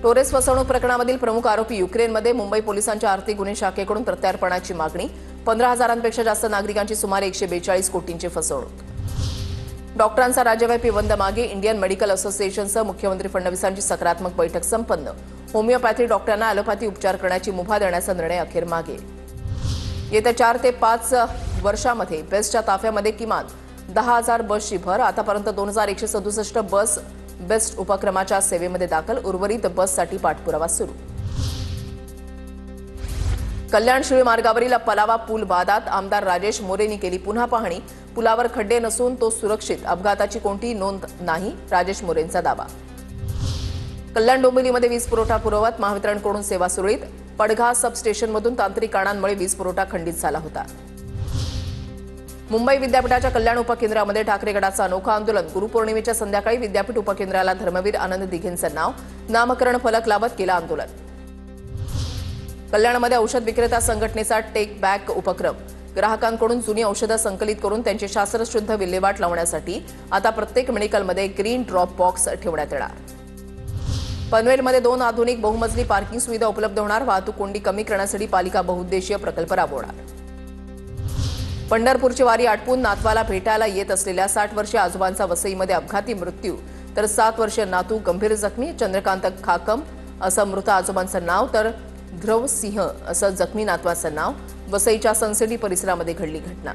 Torres फसवणूक प्रकरणामधील प्रमुख आरोपी युक्रेनमध्ये मुंबई पोलिसांच्या आर्थिक गुन्हे शाखेकडून प्रत्यार्पणाची मागणी 15,000पेक्षा जास्त नागरिकांची सुमारे 142 कोटींची फसवणूक। डॉक्टरांचा राज्यव्यापी बंद मागे इंडियन मेडिकल असोसिएशनसह मुख्यमंत्री फडणवीसांची सकारात्मक बैठक संपन्न। होमिओपॅथी डॉक्टरांना ॲलोपॅथी उपचार करण्याची मुभा देण्याचा निर्णय अखेर मागे। येत्या 4 ते 5 वर्षांमध्ये बेस्टच्या ताफ्यामध्ये किमान 10,000 बसची भर। आतापर्यंत 2,167 बस बेस्ट उपक्रमाच्या सेवेमध्ये दाखल। उर्वरित बससाठी पाठपुरावा सुरू। कल्याण शिळ मार्गावरील पलावा पूल वादात आमदार राजेश मोरेंनी केली पुन्हा पाहणी। पुलावर खड्डे नसून तो सुरक्षित, अपघाताची कोणतीही नोंद नाही, राजेश मोरेंचा दावा। कल्याण डोंबिवलीमध्ये वीज पुरवठा पुरवत महावितरणकडून सेवा सुरळीत। पडघा सबस्टेशनमधून तांत्रिक कारणांमुळे वीज पुरवठा खंडित झाला होता। मुंबई विद्यापीठाच्या कल्याण उपकेंद्रामध्ये ठाकरे गटाचं अनोखं आंदोलन। गुरुपौर्णिमेच्या संध्याकाळी विद्यापीठ उपकेंद्राला धर्मवीर आनंद दिघेंचं नामकरण फलक लावत केलं आंदोलन। कल्याणमध्ये औषध विक्रेता संघटनेचा टेक बॅक उपक्रम। ग्राहकांकडून जुनी औषधं संकलित करून त्यांची शास्त्रशुद्ध विल्हेवाट लावण्यासाठी आता प्रत्येक मेडिकलमध्ये ग्रीन ड्रॉप बॉक्स ठेवण्यात येणार। पनवेलमध्ये 2 आधुनिक बहुमजली पार्किंग सुविधा उपलब्ध होणार। वाहतूक कोंडी कमी करण्यासाठी पालिका बहुउद्देशीय प्रकल्प राबवणार। पंढरपूरची वारी आटपून नातवाला भेटायला येत असलेल्या 60 वर्षीय आजोबांचा वसईमध्ये अपघाती मृत्यू, तर 7 वर्षीय नातू गंभीर जखमी। चंद्रकांत खाकम असं मृत आजोबांचं नाव, तर ध्रुव सिंह असं जखमी नातवाचं नाव। वसईच्या सनसिटी परिसरामध्ये घडली घटना।